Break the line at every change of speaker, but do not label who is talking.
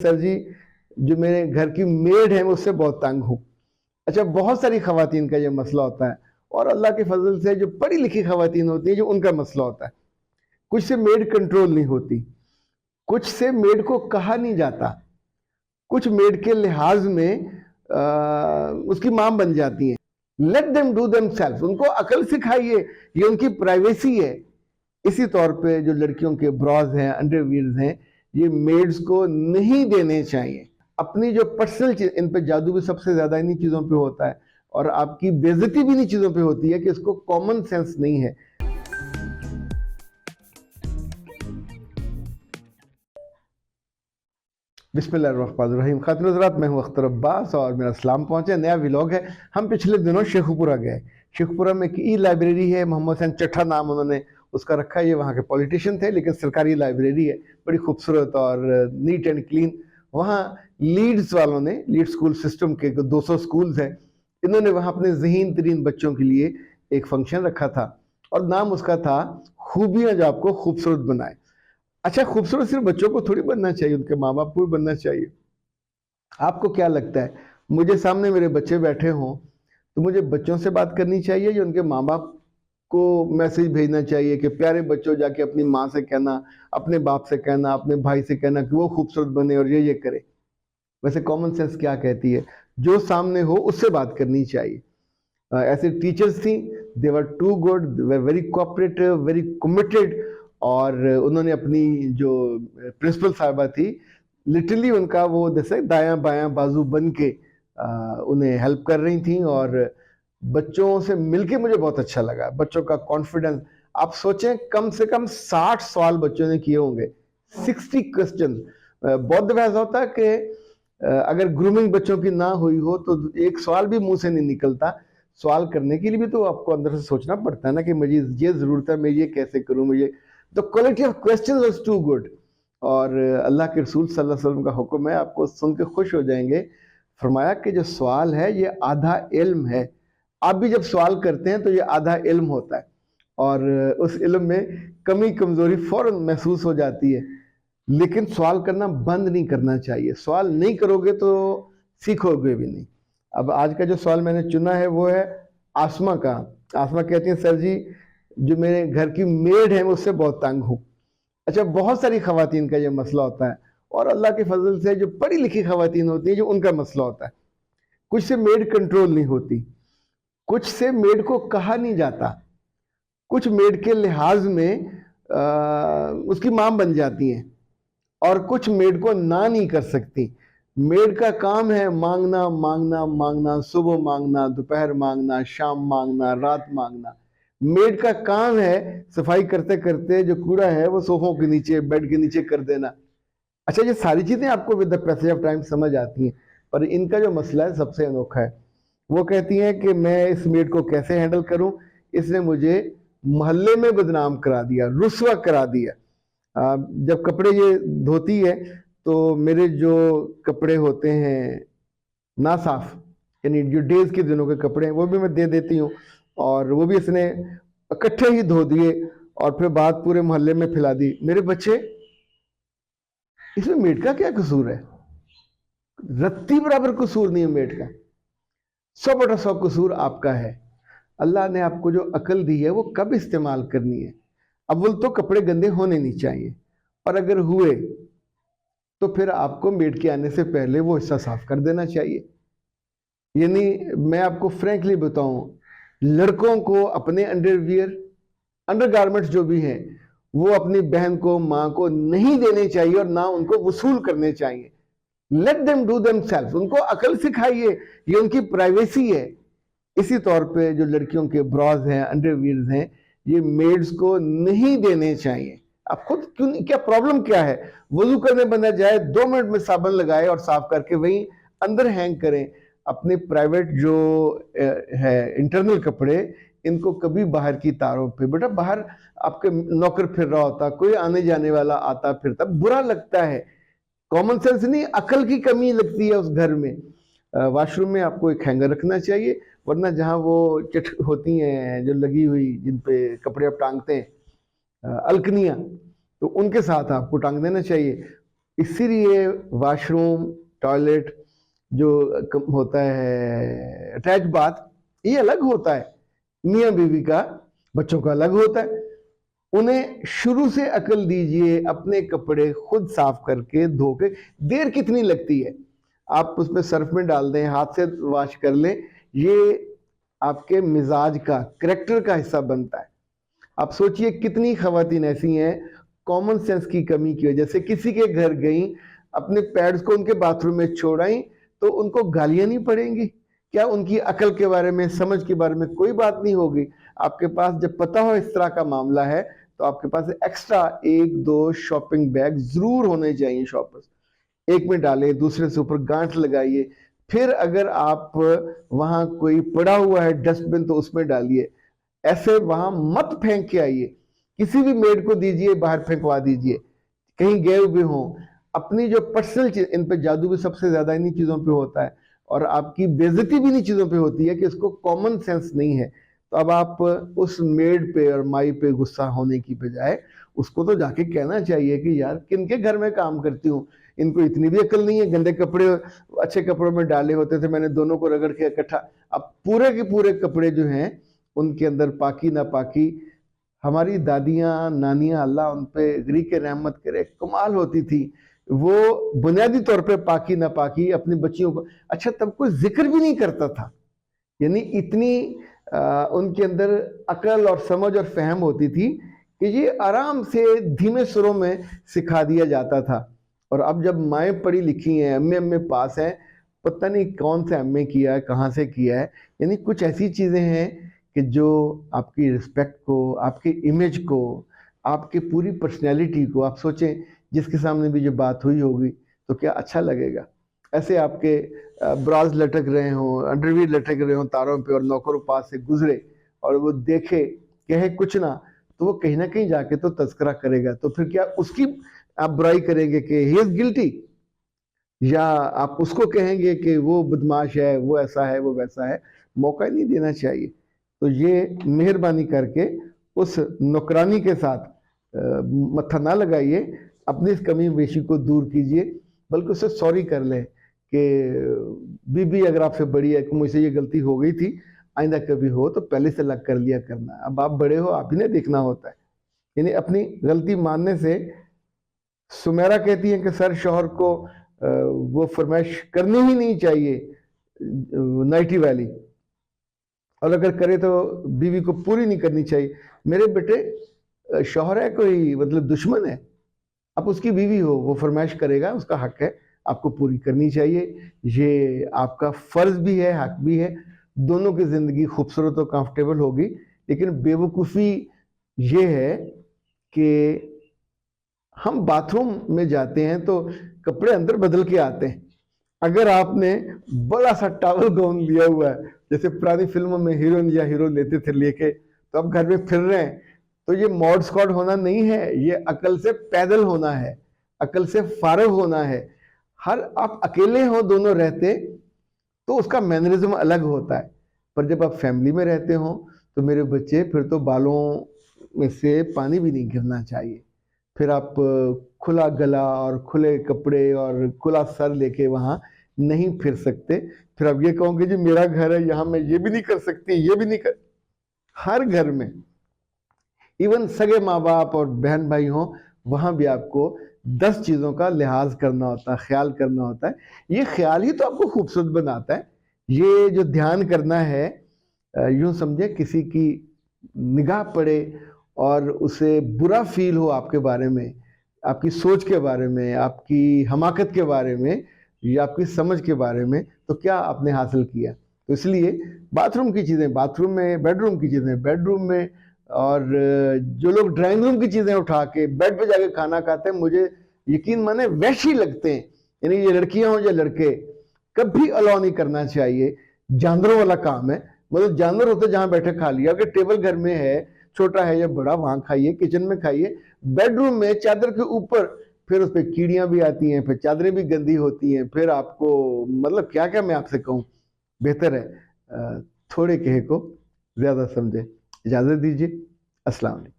Sir जी, जो मेरे घर की मेड है मैं उससे बहुत तंग हूँ। अच्छा, बहुत सारी खवातीन का ये मसला होता है और अल्लाह के फजल से जो पढ़ी लिखी खवातीन होती हैं जो उनका मसला होता है। कुछ से मेड कंट्रोल नहीं होती, कुछ से मेड को कहा नहीं जाता, कुछ मेड के लिहाज में उसकी मां बन जाती हैं। Let them do them self, उनको अकल सिखाइए, ये उनकी प्राइवेसी है। इसी तौर पे जो लड़कियों के ब्राज हैं, अंडरवियर्स हैं, ये मेड्स को नहीं देने चाहिए। अपनी जो पर्सनल चीज, इन पे जादू भी सबसे ज्यादा इन्हीं चीजों पे होता है और आपकी बेइज्जती भी इन्हीं चीजों पे होती है कि इसको कॉमन सेंस नहीं है। बिस्मिल्लाहिर्रहमानिर्रहीम। खातिन हज़रात, मैं हूं अख्तर अब्बास और मेरा सलाम पहुंचे। नया व्लॉग है। हम पिछले दिनों शेखुपुरा गए। शेखुपुरा में एक ई लाइब्रेरी है, मोहम्मद हुसैन चट्ठा नाम उन्होंने उसका रखा है। ये वहाँ के पॉलिटिशियन थे, लेकिन सरकारी लाइब्रेरी है, बड़ी खूबसूरत और नीट एंड क्लीन। वहाँ लीड्स वालों ने, लीड स्कूल सिस्टम के 200 स्कूल्स हैं, इन्होंने वहाँ अपने ज़हीन तरीन बच्चों के लिए एक फंक्शन रखा था और नाम उसका था खूबियाँ जो आपको खूबसूरत बनाए। अच्छा, खूबसूरत सिर्फ बच्चों को थोड़ी बनना चाहिए, उनके माँ बाप को भी बनना चाहिए। आपको क्या लगता है, मुझे सामने मेरे बच्चे बैठे हों तो मुझे बच्चों से बात करनी चाहिए या उनके माँ बाप को मैसेज भेजना चाहिए कि प्यारे बच्चों, जाके अपनी माँ से कहना, अपने बाप से कहना, अपने भाई से कहना कि वो खूबसूरत बने और ये करे। वैसे कॉमन सेंस क्या कहती है, जो सामने हो उससे बात करनी चाहिए। ऐसे टीचर्स थी, they were too good, they were very cooperative, very committed. और उन्होंने अपनी जो प्रिंसिपल साहिबा थी, लिटरली उनका वो जैसे दायां बायां बाजू बन के उन्हें हेल्प कर रही थी। और बच्चों से मिलके मुझे बहुत अच्छा लगा, बच्चों का कॉन्फिडेंस। आप सोचें, कम से कम 60 सवाल बच्चों ने किए होंगे, 60 क्वेश्चन। बहुत दफा ऐसा होता है कि अगर ग्रूमिंग बच्चों की ना हुई हो तो एक सवाल भी मुंह से नहीं निकलता। सवाल करने के लिए भी तो आपको अंदर से सोचना पड़ता है ना कि मुझे ये जरूरत है, मैं ये कैसे करूं, मुझे। तो quality of question was too good. और अल्लाह के रसूल सल्लल्लाहु अलैहि वसल्लम का हुक्म है, आपको सुन के खुश हो जाएंगे। फरमाया कि जो सवाल है ये आधा इल्म है। आप भी जब सवाल करते हैं तो ये आधा इल्म होता है और उस इल्म में कमी कमजोरी फौरन महसूस हो जाती है। लेकिन सवाल करना बंद नहीं करना चाहिए। सवाल नहीं करोगे तो सीखोगे भी नहीं। अब आज का जो सवाल मैंने चुना है वो है आसमा का। आसमा कहती है, सर जी, जो मेरे घर की मेड है मैं उससे बहुत तंग हूँ। अच्छा, बहुत सारी खवातीन का ये मसला होता है और अल्लाह के फजल से जो पढ़ी लिखी खवातीन होती हैं जो उनका मसला होता है। कुछ से मेड कंट्रोल नहीं होती, कुछ से मेड को कहा नहीं जाता, कुछ मेड के लिहाज में उसकी मां बन जाती हैं और कुछ मेड को ना नहीं कर सकती। मेड का काम है मांगना मांगना मांगना, सुबह मांगना, दोपहर मांगना, शाम मांगना, रात मांगना। मेड का काम है सफाई करते करते जो कूड़ा है वो सोफों के नीचे, बेड के नीचे कर देना। अच्छा, ये सारी चीजें आपको with the passage of time समझ आती हैं, पर इनका जो मसला है सबसे अनोखा है। वो कहती हैं कि मैं इस मेड को कैसे हैंडल करूं, इसने मुझे मोहल्ले में बदनाम करा दिया, रुस्वा करा दिया। जब कपड़े ये धोती है तो मेरे जो कपड़े होते हैं ना साफ, यानी जो डेज के दिनों के कपड़े हैं वो भी मैं दे देती हूँ और वो भी इसने इकट्ठे ही धो दिए और फिर बात पूरे मोहल्ले में फैला दी। मेरे बच्चे, इसमें मेड का क्या कसूर है? रत्ती बराबर कसूर नहीं है मेड का। 100/100 कसूर आपका है। अल्लाह ने आपको जो अकल दी है वो कब इस्तेमाल करनी है। अव्वल तो कपड़े गंदे होने नहीं चाहिए, और अगर हुए तो फिर आपको मेड के आने से पहले वो हिस्सा साफ कर देना चाहिए। यानी मैं आपको फ्रैंकली बताऊं, लड़कों को अपने अंडरवियर, अंडरगारमेंट्स जो भी हैं, वो अपनी बहन को, मां को नहीं देने चाहिए और ना उनको वसूल करने चाहिए। Let them do them self, उनको अकल सिखाइए, ये उनकी प्राइवेसी है। इसी तौर पे जो लड़कियों के ब्राज हैं, अंडरवियर्स हैं, ये मेड्स को नहीं देने चाहिए। आप खुद क्यों, क्या प्रॉब्लम क्या है? वजू करने बंदा जाए, 2 मिनट में साबुन लगाए और साफ करके वहीं अंदर हैंग करें। अपने प्राइवेट जो है इंटरनल कपड़े, इनको कभी बाहर की तारों पे, बेटा बाहर आपके नौकर फिर रहा होता, कोई आने जाने वाला आता फिरता, बुरा लगता है। कॉमन सेंस नहीं, अकल की कमी लगती है उस घर में। वॉशरूम में आपको एक हैंगर रखना चाहिए, वरना जहाँ वो चिट होती हैं जो लगी हुई, जिन पे कपड़े आप टांगते हैं, अलकनियाँ, तो उनके साथ आपको टांग देना चाहिए। इसीलिए वॉशरूम, टॉयलेट जो होता है, अटैच बाथ, ये अलग होता है। मियाँ बीवी का, बच्चों का अलग होता है। उन्हें शुरू से अकल दीजिए, अपने कपड़े खुद साफ करके धो के। देर कितनी लगती है, आप उसमें सर्फ में डाल दें, हाथ से वॉश कर लें, ये आपके मिजाज का, करेक्टर का हिस्सा बनता है। आप सोचिए कितनी खवातीन ऐसी हैं कॉमन सेंस की कमी की वजह से किसी के घर गई, अपने पैड्स को उनके बाथरूम में छोड़ाई, तो उनको गालियां नहीं पड़ेंगी क्या? उनकी अकल के बारे में, समझ के बारे में कोई बात नहीं होगी? आपके पास जब पता हो इस तरह का मामला है, तो आपके पास एक्स्ट्रा 1-2 शॉपिंग बैग जरूर होने चाहिए शॉपर्स। एक में डालें, दूसरे से ऊपर गांठ लगाइए। फिर अगर आप वहां कोई पड़ा हुआ है डस्टबिन, तो उसमें डालिए। ऐसे वहां मत फेंक के आइए, किसी भी मेड को दीजिए, बाहर फेंकवा दीजिए। कहीं गए हुए हों, अपनी जो पर्सनल चीज, इन पे जादू भी सबसे ज्यादा इन्हीं चीजों पे होता है, और आपकी बेइज्जती भी इन्हीं चीजों पे होती है कि इसको कॉमन सेंस नहीं है। तो अब आप उस मेड पे और माई पे गुस्सा होने की बजाय उसको तो जाके कहना चाहिए कि यार किनके घर में काम करती हूँ, इनको इतनी भी अकल नहीं है, गंदे कपड़े अच्छे कपड़ों में डाले होते थे, मैंने दोनों को रगड़ के इकट्ठा। अब पूरे के पूरे कपड़े जो हैं उनके अंदर पाकी ना पाकी। हमारी दादियां नानियां, अल्लाह उन पे गरी के रहमत करे, कमाल होती थी। वो बुनियादी तौर पे पाकी ना पाकी अपनी बच्चियों को, अच्छा तब कोई जिक्र भी नहीं करता था। यानी इतनी उनके अंदर अकल और समझ और फहम होती थी कि ये आराम से धीमे सुरों में सिखा दिया जाता था। और अब जब माएँ पढ़ी लिखी हैं, एमए एमए पास हैं, पता नहीं कौन सा एमए किया है, कहाँ से किया है, यानी कुछ ऐसी चीज़ें हैं कि जो आपकी रिस्पेक्ट को, आपकी इमेज को, आपकी पूरी पर्सनैलिटी को, आप सोचें जिसके सामने भी जो बात हुई होगी तो क्या अच्छा लगेगा? ऐसे आपके ब्राज लटक रहे हों, अंडरवियर लटक रहे हों तारों पे, और नौकरों पास से गुजरे और वो देखे, कहे कुछ ना, तो वो कहीं ना कहीं जाके तो तस्करा करेगा। तो फिर क्या उसकी आप बुराई करेंगे कि ही इज गिल्टी, या आप उसको कहेंगे कि वो बदमाश है, वो ऐसा है, वो वैसा है? मौका ही नहीं देना चाहिए। तो ये मेहरबानी करके उस नौकरानी के साथ मत्था ना लगाइए, अपनी इस कमी बेशी को दूर कीजिए, बल्कि उससे सॉरी कर लें कि बीबी अगर आपसे बड़ी है कि मुझसे ये गलती हो गई थी, आइंदा कभी हो तो पहले से अलग कर लिया करना। अब आप बड़े हो, आप ही ने देखना होता है। यानी अपनी गलती मानने से, सुमेरा कहती है कि सर शौहर को वो फरमाइश करनी ही नहीं चाहिए नाइटी वाली, और अगर करे तो बीवी को पूरी नहीं करनी चाहिए। मेरे बेटे, शौहर है कोई मतलब दुश्मन है? आप उसकी बीवी हो, वो फरमाइश करेगा, उसका हक है, आपको पूरी करनी चाहिए। ये आपका फर्ज भी है, हक भी है। दोनों की जिंदगी खूबसूरत और कंफर्टेबल होगी। लेकिन बेवकूफ़ी ये है कि हम बाथरूम में जाते हैं तो कपड़े अंदर बदल के आते हैं। अगर आपने बड़ा सा टॉवल गाउन लिया हुआ है, जैसे पुरानी फिल्मों में हीरोइन या हीरो लेते थे लेके, तो आप घर में फिर रहे हैं, तो ये मॉड स्क्वाड होना नहीं है, ये अकल से पैदल होना है, अकल से फारग होना है। हर आप अकेले हो दोनों रहते तो उसका मैनरिज्म अलग होता है, पर जब आप फैमिली में रहते हो तो मेरे बच्चे, फिर तो बालों में से पानी भी नहीं गिरना चाहिए। फिर आप खुला गला और खुले कपड़े और खुला सर लेके वहाँ नहीं फिर सकते। फिर आप ये कहोगे जी मेरा घर है, यहाँ मैं ये भी नहीं कर सकती, ये भी नहीं कर। हर घर में, इवन सगे माँ बाप और बहन भाई हों, वहाँ भी आपको 10 चीज़ों का लिहाज करना होता है, ख्याल करना होता है। ये ख्याल ही तो आपको खूबसूरत बनाता है। ये जो ध्यान करना है, यूं समझे किसी की निगाह पड़े और उसे बुरा फील हो आपके बारे में, आपकी सोच के बारे में, आपकी हमाकत के बारे में, या आपकी समझ के बारे में, तो क्या आपने हासिल किया? तो इसलिए बाथरूम की चीज़ें बाथरूम में, बेडरूम की चीज़ें बेडरूम में, और जो लोग ड्राइंग रूम की चीज़ें उठा के बेड पे जाके खाना खाते हैं, मुझे यकीन माने वैसे ही लगते हैं। यानी ये लड़कियां हो या लड़के, कभी अलाउ नहीं करना चाहिए। जानवरों वाला काम है, मतलब जानवर होते जहां बैठे खा लिया, अगर टेबल घर में है, छोटा है या बड़ा, वहां खाइए, किचन में खाइए। बेडरूम में चादर के ऊपर फिर उस पर कीड़ियां भी आती हैं, फिर चादरें भी गंदी होती हैं, फिर आपको मतलब क्या क्या मैं आपसे कहूँ। बेहतर है थोड़े कहे को ज्यादा समझे। इजाजत दीजिए। अस्सलाम वालेकुम।